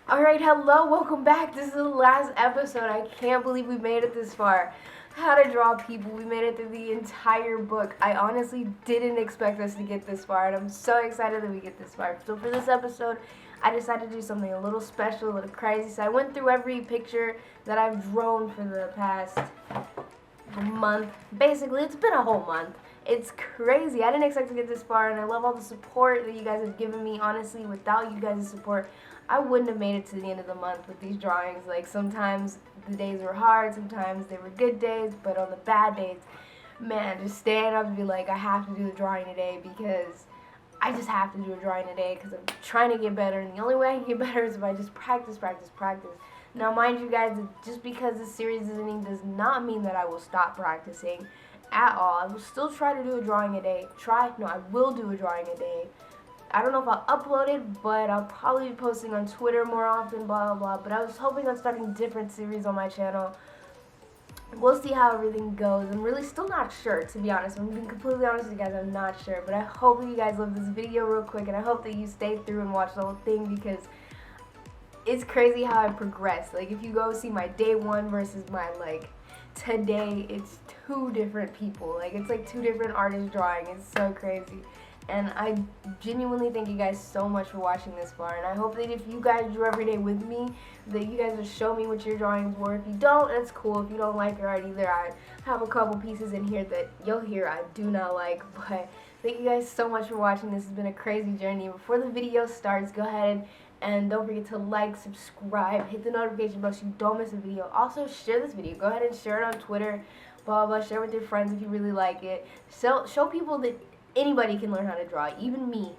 Alright, hello, welcome back. This is the last episode. I can't believe we made it this far. How to Draw People. We made it through the entire book. I honestly didn't expect us to get this far, and I'm so excited that we get this far. So for this episode, I decided to do something a little special, a little crazy. So I went through every picture that I've drawn for the past month. Basically, it's been a whole month. It's crazy. I didn't expect to get this far, and I love all the support that you guys have given me. Honestly, without you guys' support, I wouldn't have made it to the end of the month with these drawings. Like, sometimes the days were hard, sometimes they were good days, but on the bad days, man, just stand up and be like, I have to do the drawing today because I just have to do a drawing today because I'm trying to get better, and the only way I can get better is if I just practice, practice, practice. Now, mind you guys, just because this series is ending does not mean that I will stop practicing at all. I will still try to do a drawing a day. I will do a drawing a day. I don't know if I'll upload it, but I'll probably be posting on Twitter more often, blah, blah, blah. But I was hoping on starting different series on my channel. We'll see how everything goes. I'm really still not sure, to be honest. I'm being completely honest with you guys, I'm not sure. But I hope you guys love this video real quick, and I hope that you stay through and watch the whole thing because it's crazy how I progress. Like, if you go see my day one versus my, today, it's two different people. Like, it's like two different artists drawing. It's so crazy. And I genuinely thank you guys so much for watching this far. And I hope that if you guys drew every day with me, that you guys will show me what your drawings were. If you don't, that's cool. If you don't like it art either, I have a couple pieces in here that you'll hear I do not like. But thank you guys so much for watching. This has been a crazy journey. Before the video starts, go ahead and don't forget to like, subscribe, hit the notification bell so you don't miss a video. Also, share this video. Go ahead and share it on Twitter, blah, blah, share it with your friends if you really like it. So, show people that anybody can learn how to draw, even me,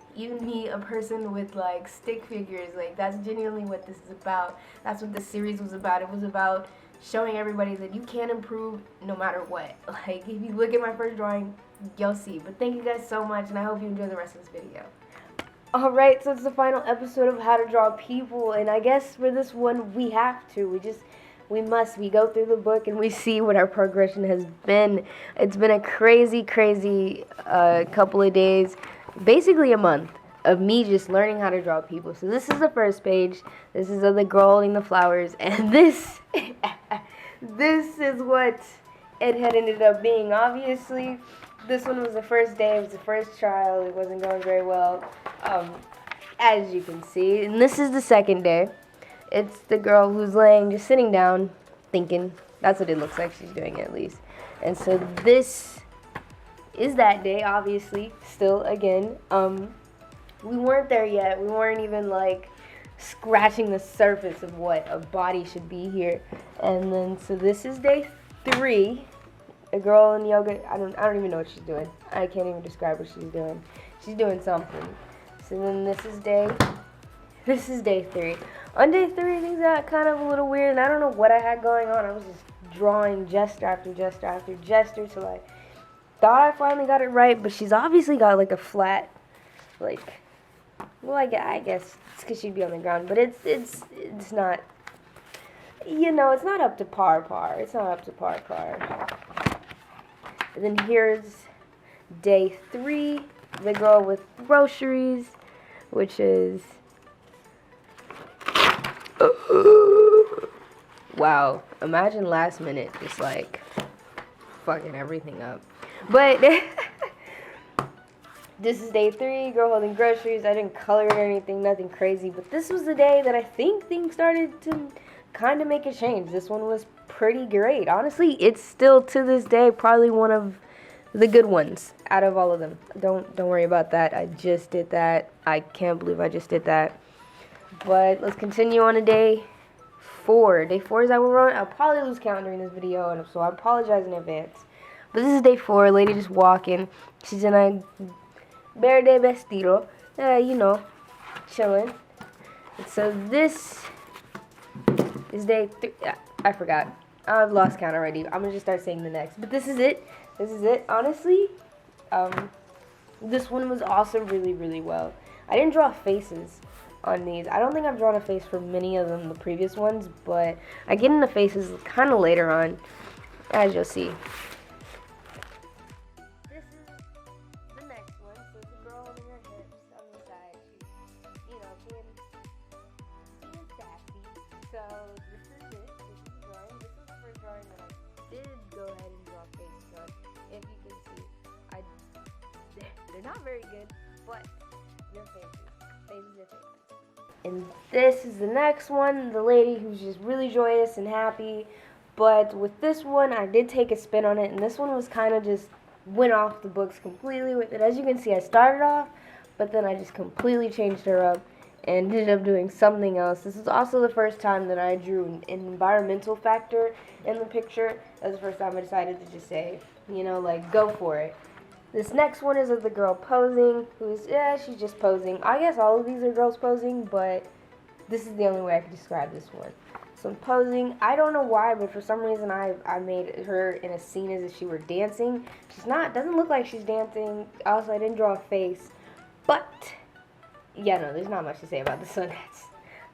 a person with like stick figures. Like, that's genuinely what this is about. That's what this series was about. It was about showing everybody that you can improve no matter what. Like, if you look at my first drawing, you'll see. But thank you guys so much, and I hope you enjoy the rest of this video. Alright, so it's the final episode of How to Draw People, and I guess for this one we have to. We go through the book and we see what our progression has been. It's been a crazy couple of days, basically a month, of me just learning how to draw people. So this is the first page. This is of the girl holding the flowers, and this is what it had ended up being. Obviously, this one was the first day. It was the first trial. It wasn't going very well, as you can see. And this is the second day. It's the girl who's just sitting down, thinking. That's what it looks like she's doing, at least. And so this is that day, obviously, still, again. We weren't there yet. We weren't even, scratching the surface of what a body should be here. And then, so this is day 3. A girl in yoga. I don't even know what she's doing. I can't even describe what she's doing. She's doing something. So then this is day 3. On day 3, things got kind of a little weird, and I don't know what I had going on. I was just drawing gesture after gesture after gesture till I thought I finally got it right, but she's obviously got like a flat, well, I guess it's because she'd be on the ground, but it's not, it's not up to par. It's not up to par. And then here's day 3, the girl with groceries, which is, wow, imagine last minute just fucking everything up. But this is day 3, girl holding groceries. I didn't color it or anything, nothing crazy, but this was the day that I think things started to kind of make a change. This one was pretty great. Honestly, it's still to this day probably one of the good ones out of all of them. Don't worry about that. I just did that. I can't believe I just did that. But let's continue on to day 4. Day 4 is that we're on. I'll probably lose count during this video, and so I apologize in advance. But this is day 4. Lady just walking. She's in a verde vestido. Chilling. And so this is day 3. I forgot. I've lost count already. I'm gonna just start saying the next. But this is it. Honestly, this one was also really well. I didn't draw faces on these. I don't think I've drawn a face for many of them, the previous ones, but I get into faces kind of later on, as you'll see. This is the next one. So it's a girl holding her hips on the side. She's, being sassy. So this is it. This is the drawing. This was the first drawing that I did go ahead and draw faces on. If you can see, they're not very good, but they're faces. Faces are faces. And this is the next one, the lady who's just really joyous and happy. But with this one, I did take a spin on it, and this one was kind of just went off the books completely with it. As you can see, I started off, but then I just completely changed her up and ended up doing something else. This is also the first time that I drew an environmental factor in the picture. That was the first time I decided to just say, you know, like, go for it. This next one is of the girl posing, she's just posing. I guess all of these are girls posing, but this is the only way I can describe this one. So I'm posing. I don't know why, but for some reason I made her in a scene as if she were dancing. She's not, doesn't look like she's dancing. Also, I didn't draw a face. But, yeah, no, there's not much to say about this one.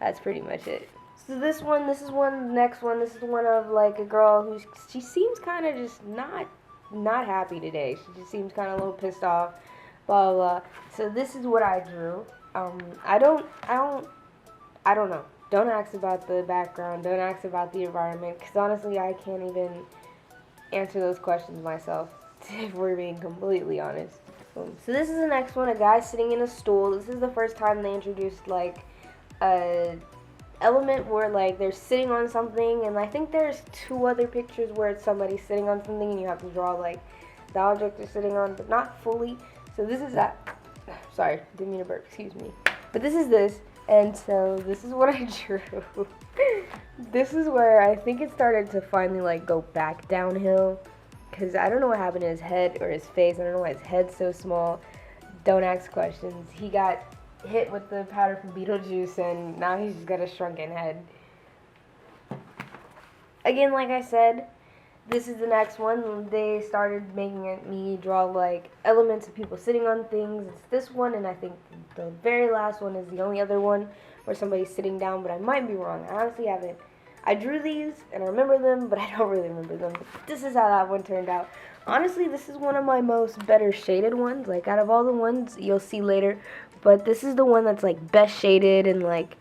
That's pretty much it. So this is one, next one, this is one of like a girl she seems kind of just not happy today. She just seems kind of a little pissed off, blah, blah, blah. So this is what I drew. I don't know. Don't ask about the background. Don't ask about the environment, because honestly, I can't even answer those questions myself, if we're being completely honest. So this is the next one, a guy sitting in a stool. This is the first time they introduced, like, a element where, like, they're sitting on something, and I think there's 2 other pictures where it's somebody sitting on something and you have to draw, like, the object they're sitting on, but not fully. So this is that. Sorry, didn't mean to burp, excuse me. But this is this, and so this is what I drew. This is where I think it started to finally, like, go back downhill, because I don't know what happened to his head or his face. I don't know why his head's so small. Don't ask questions. He got hit with the powder from Beetlejuice, and now he's just got a shrunken head. Again, like I said, this is the next one. They started making me draw, like, elements of people sitting on things. It's this one, and I think the very last one is the only other one where somebody's sitting down, but I might be wrong. I honestly haven't. I drew these, and I remember them, but I don't really remember them. But this is how that one turned out. Honestly, this is one of my most better shaded ones, like, out of all the ones you'll see later. But this is the one that's, like, best shaded and, like,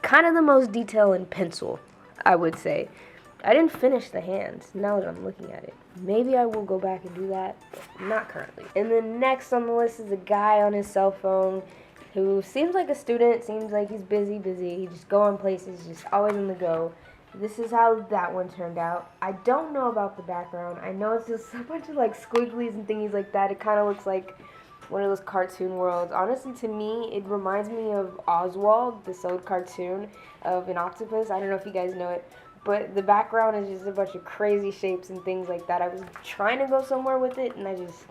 kind of the most detail in pencil, I would say. I didn't finish the hands, now that I'm looking at it. Maybe I will go back and do that, but not currently. And then next on the list is a guy on his cell phone who seems like a student, seems like he's busy. He just going places, just always on the go. This is how that one turned out. I don't know about the background. I know it's just a bunch of, like, squigglies and thingies like that. It kind of looks like one of those cartoon worlds. Honestly, to me, it reminds me of Oswald, this old cartoon of an octopus. I don't know if you guys know it, but the background is just a bunch of crazy shapes and things like that. I was trying to go somewhere with it, and I just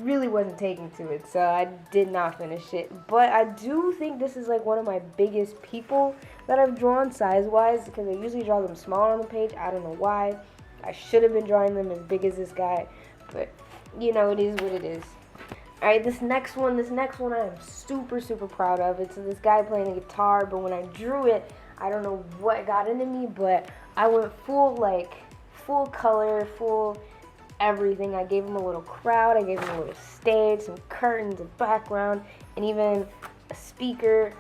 really wasn't taking to it, so I did not finish it. But I do think this is, like, one of my biggest people that I've drawn size-wise, because I usually draw them smaller on the page. I don't know why. I should have been drawing them as big as this guy, but, you know, it is what it is. Alright, this next one I am super, super proud of. It's this guy playing a guitar, but when I drew it, I don't know what got into me, but I went full color, full everything. I gave him a little crowd, I gave him a little stage, some curtains, a background, and even a speaker.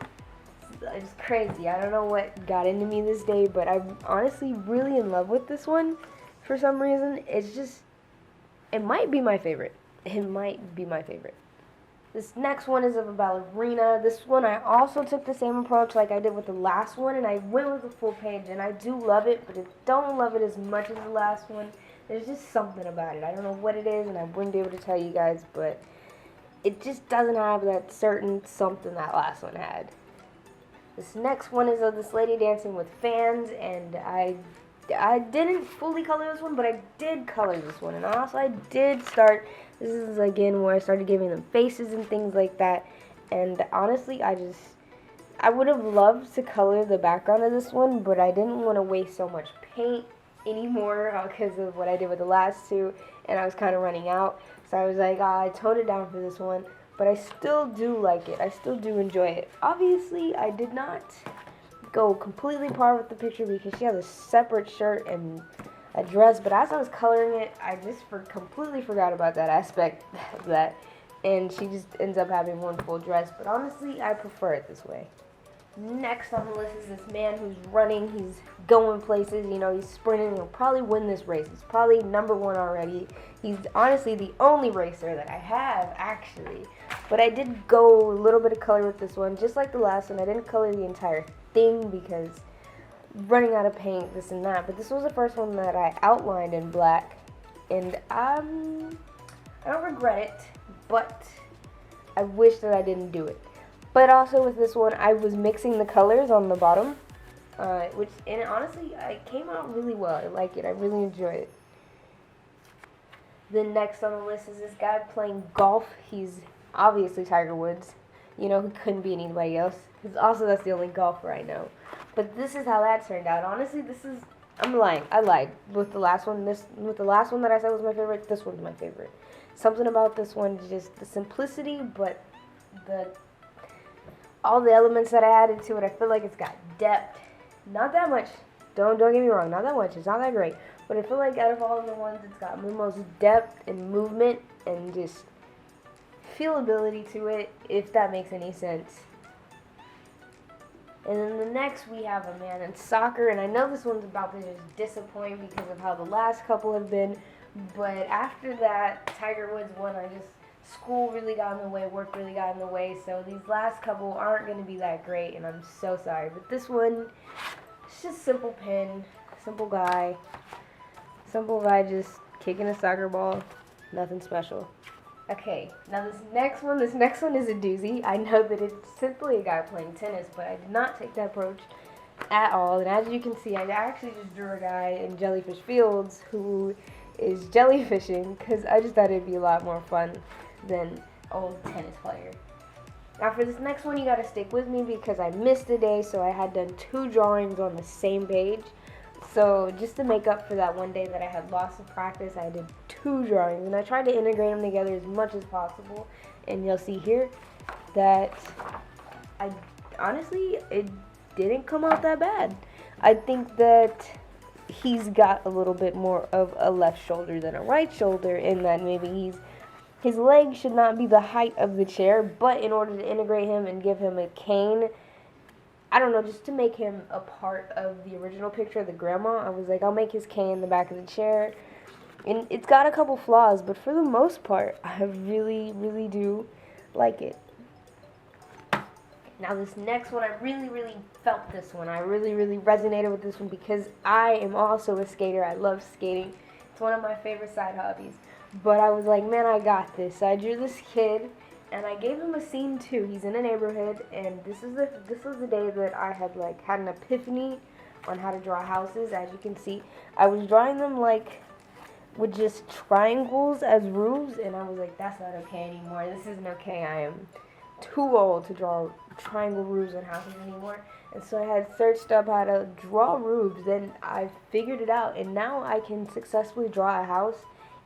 It's crazy. I don't know what got into me this day, but I'm honestly really in love with this one for some reason. It might be my favorite. It might be my favorite. This next one is of a ballerina. This one I also took the same approach like I did with the last one, and I went with a full page, and I do love it, but I don't love it as much as the last one. There's just something about it. I don't know what it is, and I wouldn't be able to tell you guys, but it just doesn't have that certain something that last one had. This next one is of this lady dancing with fans, and I didn't fully color this one, but I did color this one, and also I did start. This is again where I started giving them faces and things like that, and honestly, I would have loved to color the background of this one, but I didn't want to waste so much paint anymore because of what I did with the last two, and I was kind of running out, so I was like, I toned it down for this one, but I still do like it. I still do enjoy it. Obviously, I did not go completely par with the picture because she has a separate shirt and a dress, but as I was coloring it, I just completely forgot about that aspect of that, and she just ends up having one full dress, but honestly, I prefer it this way. Next on the list is this man who's running. He's going places. You know, he's sprinting. He'll probably win this race. He's probably number one already. He's honestly the only racer that I have, actually. But I did go a little bit of color with this one. Just like the last one, I didn't color the entire thing because running out of paint, this and that. But this was the first one that I outlined in black. And I don't regret it, but I wish that I didn't do it. But also with this one, I was mixing the colors on the bottom, and honestly, it came out really well. I like it. I really enjoy it. The next on the list is this guy playing golf. He's obviously Tiger Woods. You know, he couldn't be anybody else. Because also, that's the only golfer I know. But this is how that turned out. Honestly, I'm lying. I lied. With the last one, with the last one that I said was my favorite, this one's my favorite. Something about this one, just the simplicity, but all the elements that I added to it, I feel like it's got depth. Not that much. Don't get me wrong. Not that much. It's not that great. But I feel like out of all of the ones, it's got the most depth and movement and just feelability to it, if that makes any sense. And then the next, we have a man in soccer. And I know this one's about to just disappoint because of how the last couple have been. But after that, Tiger Woods won. School really got in the way, work really got in the way, so these last couple aren't going to be that great, and I'm so sorry. But this one, it's just simple pin, simple guy just kicking a soccer ball, nothing special. Okay, now this next one is a doozy. I know that it's simply a guy playing tennis, but I did not take that approach at all, and as you can see, I actually just drew a guy in Jellyfish Fields who is jellyfishing, because I just thought it'd be a lot more fun than old tennis player. Now for this next one, you gotta stick with me because I missed a day, so I had done 2 drawings on the same page. So just to make up for that one day that I had lost in practice, I did 2 drawings, and I tried to integrate them together as much as possible. And you'll see here that it didn't come out that bad. I think that he's got a little bit more of a left shoulder than a right shoulder, in that maybe his leg should not be the height of the chair, but in order to integrate him and give him a cane, I don't know, just to make him a part of the original picture of the grandma, I was like, I'll make his cane the back of the chair. And it's got a couple flaws, but for the most part, I really, really do like it. Now this next one, I really, really felt this one. I really, really resonated with this one because I am also a skater. I love skating. It's one of my favorite side hobbies. But I was like, man, I got this. So I drew this kid, and I gave him a scene too. He's in a neighborhood, and this was the day that I had had an epiphany on how to draw houses. As you can see, I was drawing them with just triangles as roofs, and I was like, that's not okay anymore. This isn't okay. I am too old to draw triangle roofs on houses anymore. And so I had searched up how to draw roofs, and I figured it out, and now I can successfully draw a house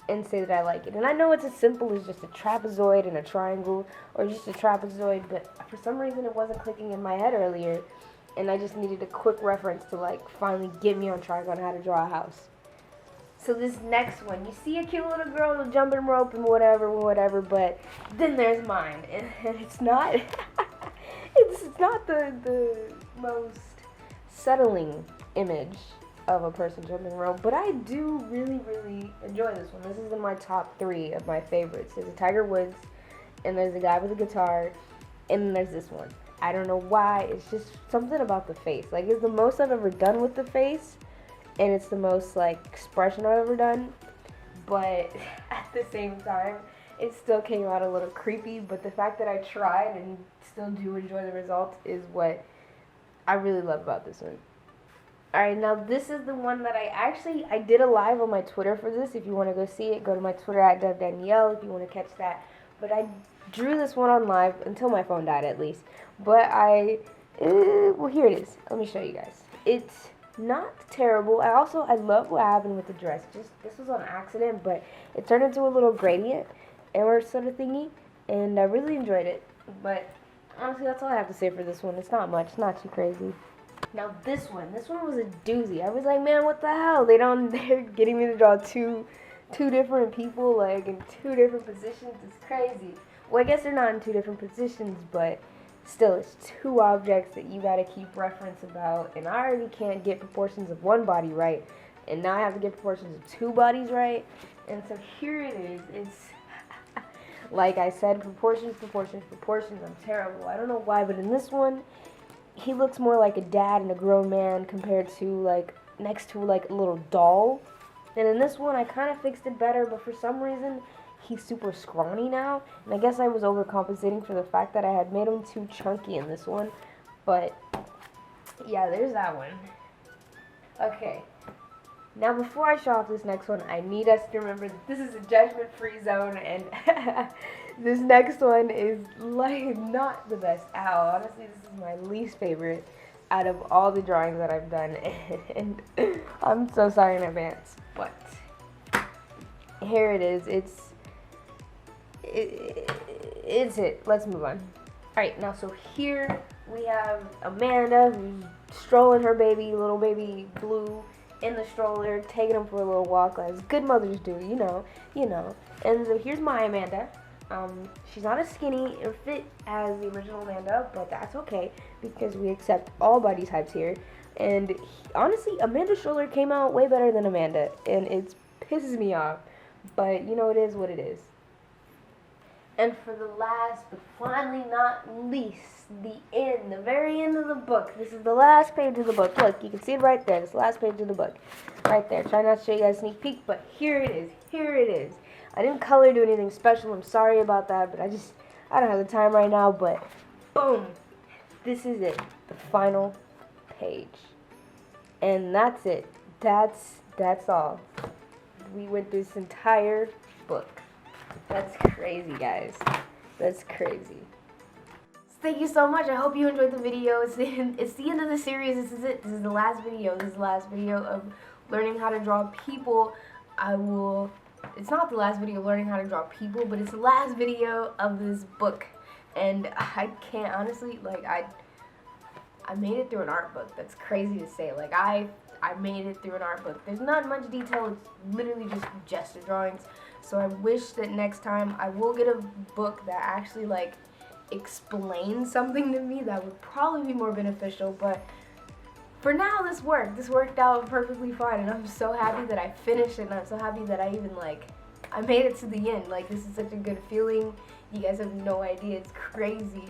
and say that I like it. And I know it's as simple as just a trapezoid and a triangle, or just a trapezoid, but for some reason it wasn't clicking in my head earlier, and I just needed a quick reference to finally get me on track on how to draw a house. So this next one, you see a cute little girl with a jumping rope and whatever, but then there's mine, and it's not it's not the most settling image of a person jumping rope, but I do really, really enjoy this one. This is in my top 3 of my favorites. There's a Tiger Woods, and there's a guy with a guitar, and then there's this one. I don't know why, it's just something about the face. It's the most I've ever done with the face, and it's the most expression I've ever done, but at the same time, it still came out a little creepy, but the fact that I tried and still do enjoy the results is what I really love about this one. Alright, now this is the one that I did a live on my Twitter for this. If you want to go see it, go to my Twitter at DevDanielle if you want to catch that. But I drew this one on live until my phone died, at least. But well, here it is. Let me show you guys. It's not terrible. I love what happened with the dress. This was on accident, but it turned into a little gradient or sort of thingy, and I really enjoyed it. But honestly, that's all I have to say for this one. It's not much. It's not too crazy. Now this one was a doozy. I was like, man, what the hell? They're getting me to draw two different people, in 2 different positions. It's crazy. Well, I guess they're not in 2 different positions, but still, it's two objects that you gotta keep reference about, and I already can't get proportions of one body right, and now I have to get proportions of two bodies right. And so here it is. It's like I said, proportions. I'm terrible. I don't know why, but in this one, he looks more like a dad and a grown man compared to like next to like a little doll. And in this one, I kind of fixed it better, but for some reason, he's super scrawny now. And I guess I was overcompensating for the fact that I had made him too chunky in this one. But yeah, there's that one. Okay. Now, before I show off this next one, I need us to remember that this is a judgment-free zone, and this next one is, like, not the best. Ow, honestly, this is my least favorite out of all the drawings that I've done, and I'm so sorry in advance, but here it is. It's it. Let's move on. Alright, now, so here we have Amanda, who's strolling her baby, little baby Blue, in the stroller, taking him for a little walk, as good mothers do, you know. And so here's my Amanda. She's not as skinny or fit as the original Amanda, but that's okay because we accept all body types here. And honestly, Amanda's stroller came out way better than Amanda, and it pisses me off. But you know, it is what it is. And for the last, but finally not least, the very end of the book. This is the last page of the book. Look, you can see it right there. This last page of the book. Right there. Try not to show you guys a sneak peek, but here it is. Here it is. I didn't color do anything special. I'm sorry about that, but I don't have the time right now, but boom. This is it. The final page. And that's it. That's all. We went through this entire book. That's crazy, guys. That's crazy. Thank you so much. I hope you enjoyed the video. It's the end of the series. This is it. This is the last video. This is the last video of learning how to draw people. It's not the last video of learning how to draw people, but it's the last video of this book. And I can't, honestly, like, I made it through an art book. That's crazy to say. Like, I made it through an art book. There's not much detail. It's literally just gesture drawings. So I wish that next time I will get a book that actually, like, explains something to me. That would probably be more beneficial. But for now, this worked. This worked out perfectly fine. And I'm so happy that I finished it. And I'm so happy that I even, like, I made it to the end. Like, this is such a good feeling. You guys have no idea. It's crazy.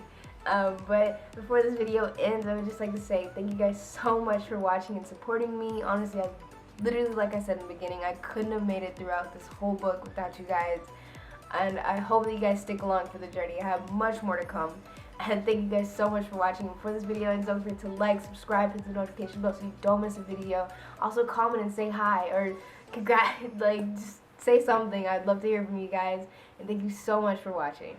But before this video ends, I would just like to say thank you guys so much for watching and supporting me. Honestly, literally, like I said in the beginning, I couldn't have made it throughout this whole book without you guys. And I hope that you guys stick along for the journey. I have much more to come. And thank you guys so much for watching. Before this video ends, don't forget to like, subscribe, hit the notification bell so you don't miss a video. Also comment and say hi or just say something. I'd love to hear from you guys. And thank you so much for watching.